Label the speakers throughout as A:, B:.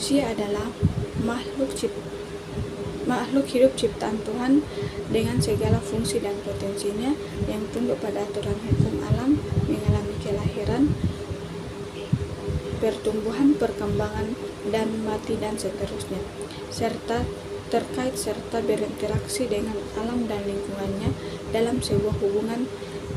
A: Manusia adalah makhluk hidup ciptaan Tuhan dengan segala fungsi dan potensinya yang tunduk pada aturan hukum alam, mengalami kelahiran, pertumbuhan, perkembangan, dan mati dan seterusnya, serta berinteraksi dengan alam dan lingkungannya dalam sebuah hubungan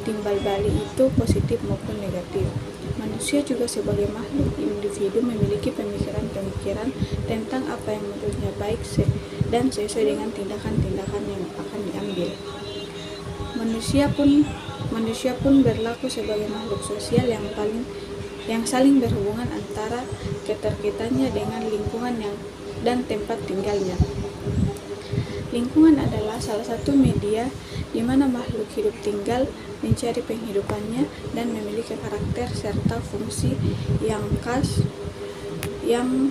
A: timbal balik, itu positif maupun negatif. Manusia juga sebagai makhluk individu memiliki pemikiran-pemikiran tentang apa yang menurutnya baik dan sesuai dengan tindakan-tindakan yang akan diambil. Manusia pun berlaku sebagai makhluk sosial yang saling berhubungan antara keterkaitannya dengan lingkungan dan tempat tinggalnya. Lingkungan adalah salah satu media di mana makhluk hidup tinggal, mencari penghidupannya, dan memiliki karakter serta fungsi yang khas yang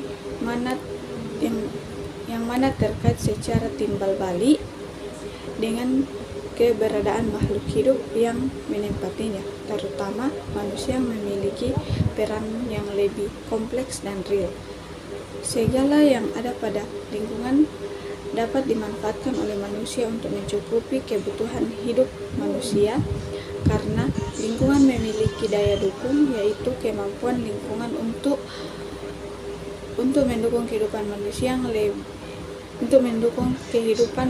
A: mana terkait secara timbal balik dengan keberadaan makhluk hidup yang menempatinya, terutama manusia memiliki peran yang lebih kompleks dan real. Segala yang ada pada lingkungan dapat dimanfaatkan oleh manusia untuk mencukupi kebutuhan hidup manusia, karena lingkungan memiliki daya dukung, yaitu kemampuan lingkungan untuk mendukung kehidupan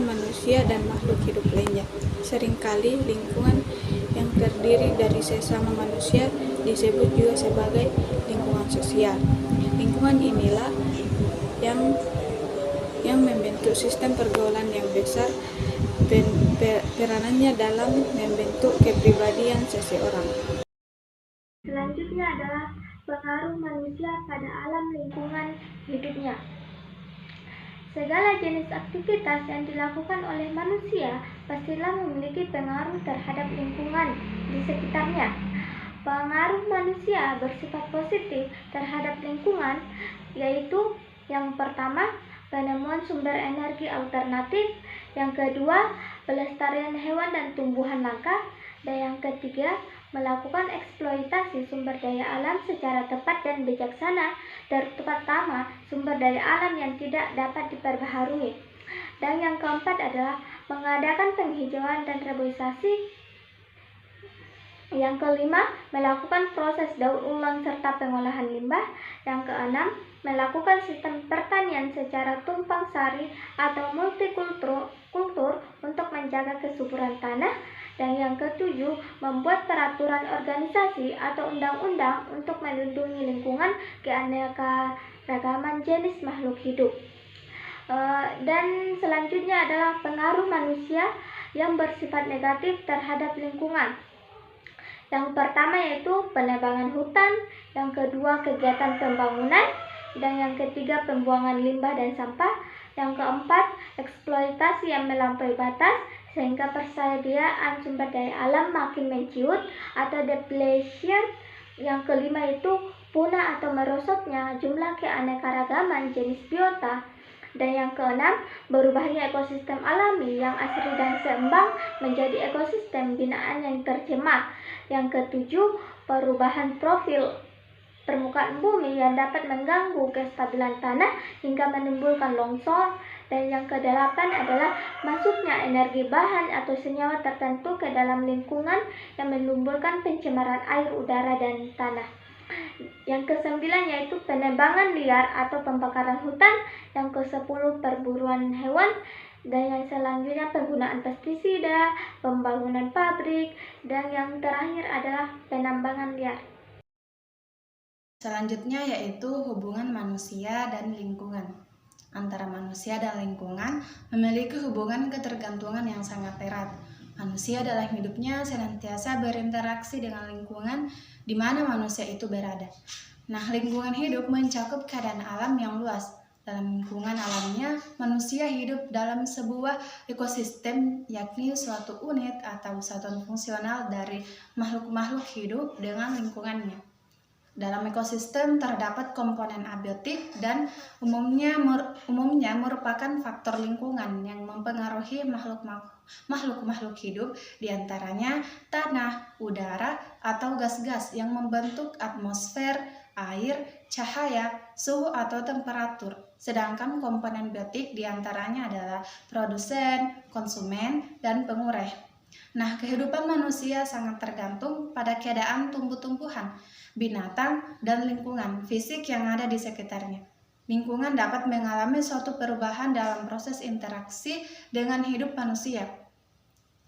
A: manusia dan makhluk hidup lainnya. Seringkali lingkungan yang terdiri dari sesama manusia disebut juga sebagai lingkungan sosial. Lingkungan inilah yang membentuk sistem pergaulan yang besar. Peranannya dalam membentuk kepribadian seseorang.
B: Selanjutnya adalah pengaruh manusia pada alam lingkungan hidupnya. Segala jenis aktivitas yang dilakukan oleh manusia pastilah memiliki pengaruh terhadap lingkungan di sekitarnya. Pengaruh manusia bersifat positif terhadap lingkungan, yaitu yang pertama, penemuan sumber energi alternatif, yang kedua, pelestarian hewan dan tumbuhan langka, dan yang ketiga, melakukan eksploitasi sumber daya alam secara tepat dan bijaksana, terutama sumber daya alam yang tidak dapat diperbaharui. Dan yang keempat adalah mengadakan penghijauan dan reboisasi. Yang kelima, melakukan proses daur ulang serta pengolahan limbah. Yang keenam, melakukan sistem pertanian secara tumpang sari atau multikultur untuk menjaga kesuburan tanah. Dan yang ketujuh, membuat peraturan organisasi atau undang-undang untuk melindungi lingkungan keanekaragaman jenis makhluk hidup. Dan selanjutnya adalah pengaruh manusia yang bersifat negatif terhadap lingkungan. Yang pertama yaitu penebangan hutan, yang kedua kegiatan pembangunan, dan yang ketiga pembuangan limbah dan sampah, yang keempat eksploitasi yang melampaui batas sehingga persediaan sumber daya alam makin menciut atau depletion, yang kelima itu punah atau merosotnya jumlah keanekaragaman jenis biota, dan yang keenam berubahnya ekosistem alami yang asri dan seimbang menjadi ekosistem binaan yang tercemar. Yang ketujuh, perubahan profil permukaan bumi yang dapat mengganggu kestabilan tanah hingga menimbulkan longsor. Dan yang kedelapan adalah masuknya energi bahan atau senyawa tertentu ke dalam lingkungan yang menimbulkan pencemaran air, udara, dan tanah. Yang kesembilan yaitu penebangan liar atau pembakaran hutan. Yang kesepuluh perburuan hewan. Dan yang selanjutnya penggunaan pestisida, pembangunan pabrik, dan yang terakhir adalah penambangan liar.
C: Selanjutnya yaitu hubungan manusia dan lingkungan. Antara manusia dan lingkungan memiliki hubungan ketergantungan yang sangat erat. Manusia dalam hidupnya senantiasa berinteraksi dengan lingkungan di mana manusia itu berada. Nah, lingkungan hidup mencakup keadaan alam yang luas. Dalam lingkungan alamnya, manusia hidup dalam sebuah ekosistem, yakni suatu unit atau satuan fungsional dari makhluk-makhluk hidup dengan lingkungannya. Dalam ekosistem terdapat komponen abiotik dan umumnya merupakan faktor lingkungan yang mempengaruhi makhluk-makhluk hidup, diantaranya tanah, udara, atau gas-gas yang membentuk atmosfer air, cahaya, suhu atau temperatur. Sedangkan komponen biotik diantaranya adalah produsen, konsumen, dan pengurai. Nah, kehidupan manusia sangat tergantung pada keadaan tumbuh-tumbuhan, binatang, dan lingkungan fisik yang ada di sekitarnya. Lingkungan dapat mengalami suatu perubahan dalam proses interaksi dengan hidup manusia.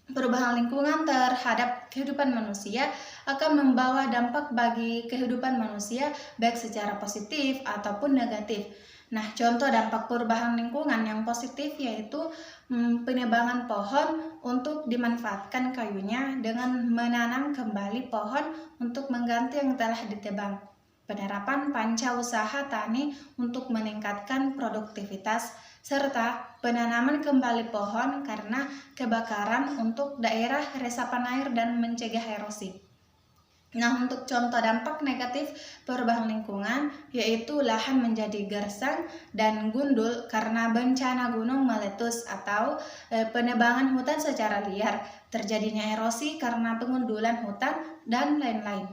C: Perubahan lingkungan terhadap kehidupan manusia akan membawa dampak bagi kehidupan manusia baik secara positif ataupun negatif. Nah, contoh dampak perubahan lingkungan yang positif yaitu penebangan pohon untuk dimanfaatkan kayunya dengan menanam kembali pohon untuk mengganti yang telah ditebang. Penerapan panca usaha tani untuk meningkatkan produktivitas, serta penanaman kembali pohon karena kebakaran untuk daerah resapan air dan mencegah erosi. Nah, untuk contoh dampak negatif perubahan lingkungan yaitu lahan menjadi gersang dan gundul karena bencana gunung meletus atau penebangan hutan secara liar, terjadinya erosi karena pengundulan hutan, dan lain-lain.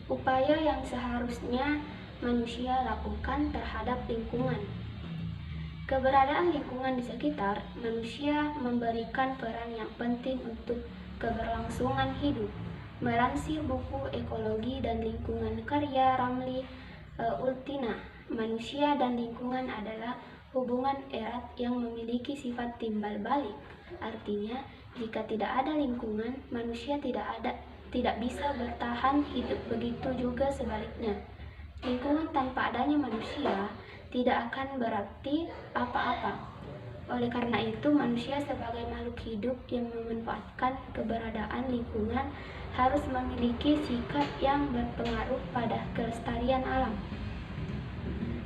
B: Upaya yang seharusnya manusia lakukan terhadap lingkungan. Keberadaan lingkungan di sekitar manusia memberikan peran yang penting untuk keberlangsungan hidup. Melansir buku Ekologi dan Lingkungan karya Ramli Ultina, manusia dan lingkungan adalah hubungan erat yang memiliki sifat timbal balik. Artinya, jika tidak ada lingkungan, manusia tidak bisa bertahan hidup, begitu juga sebaliknya. Lingkungan tanpa adanya manusia tidak akan berarti apa-apa. Oleh karena itu, manusia sebagai makhluk hidup yang memanfaatkan keberadaan lingkungan harus memiliki sikap yang berpengaruh pada kelestarian alam.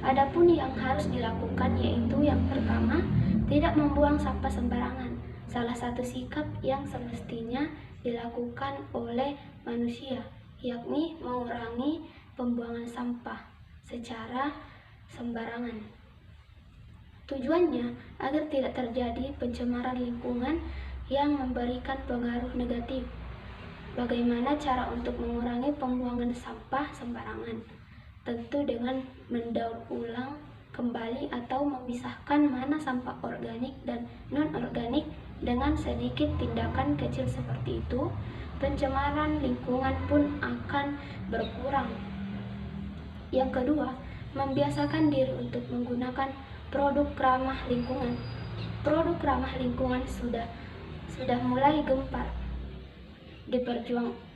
B: Adapun yang harus dilakukan yaitu yang pertama, tidak membuang sampah sembarangan. Salah satu sikap yang semestinya dilakukan oleh manusia, yakni mengurangi pembuangan sampah secara sembarangan. Tujuannya agar tidak terjadi pencemaran lingkungan yang memberikan pengaruh negatif. Bagaimana cara untuk mengurangi pembuangan sampah sembarangan? Tentu dengan mendaur ulang kembali atau memisahkan mana sampah organik dan non-organik. Dengan sedikit tindakan kecil seperti itu, pencemaran lingkungan pun akan berkurang. Yang kedua, membiasakan diri untuk menggunakan produk ramah lingkungan. Produk ramah lingkungan sudah mulai gempar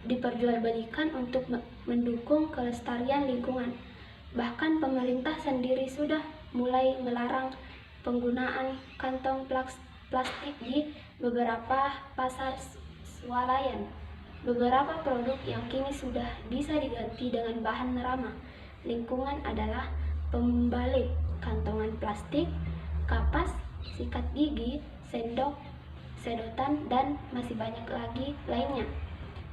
B: diperjualbelikan untuk mendukung kelestarian lingkungan. Bahkan pemerintah sendiri sudah mulai melarang penggunaan kantong plastik di beberapa pasar swalayan. Beberapa produk yang kini sudah bisa diganti dengan bahan ramah lingkungan adalah pembalik kantongan plastik, kapas, sikat gigi, sendok, sedotan, dan masih banyak lagi lainnya.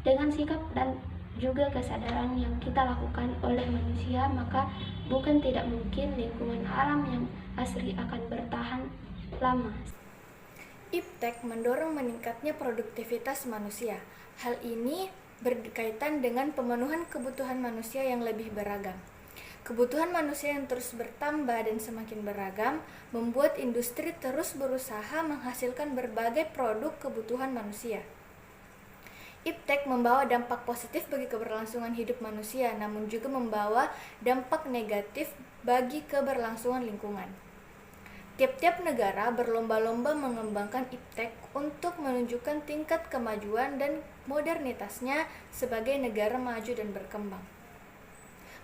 B: Dengan sikap dan juga kesadaran yang kita lakukan oleh manusia, maka bukan tidak mungkin lingkungan alam yang asri akan bertahan lama.
A: Iptek mendorong meningkatnya produktivitas manusia. Hal ini berkaitan dengan pemenuhan kebutuhan manusia yang lebih beragam. Kebutuhan manusia yang terus bertambah dan semakin beragam membuat industri terus berusaha menghasilkan berbagai produk kebutuhan manusia. Iptek membawa dampak positif bagi keberlangsungan hidup manusia, namun juga membawa dampak negatif bagi keberlangsungan lingkungan. Tiap-tiap negara berlomba-lomba mengembangkan iptek untuk menunjukkan tingkat kemajuan dan modernitasnya sebagai negara maju dan berkembang.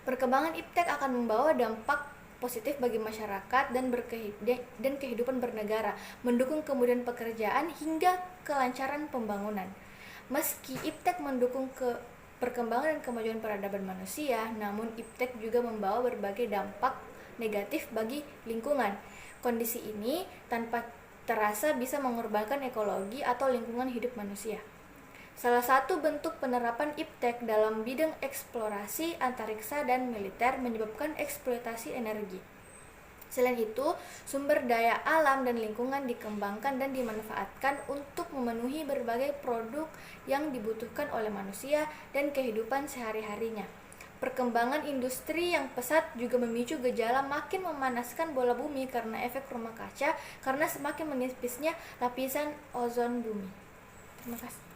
A: Perkembangan iptek akan membawa dampak positif bagi masyarakat dan kehidupan bernegara, mendukung kemudahan pekerjaan hingga kelancaran pembangunan. Meski iptek mendukung perkembangan dan kemajuan peradaban manusia, namun iptek juga membawa berbagai dampak negatif bagi lingkungan. Kondisi ini tanpa terasa bisa mengorbankan ekologi atau lingkungan hidup manusia. Salah satu bentuk penerapan iptek dalam bidang eksplorasi antariksa dan militer menyebabkan eksploitasi energi. Selain itu, sumber daya alam dan lingkungan dikembangkan dan dimanfaatkan untuk memenuhi berbagai produk yang dibutuhkan oleh manusia dan kehidupan sehari-harinya.
D: Perkembangan industri yang pesat juga memicu gejala makin memanaskan bola bumi karena efek rumah kaca karena semakin menipisnya lapisan ozon bumi. Terima kasih.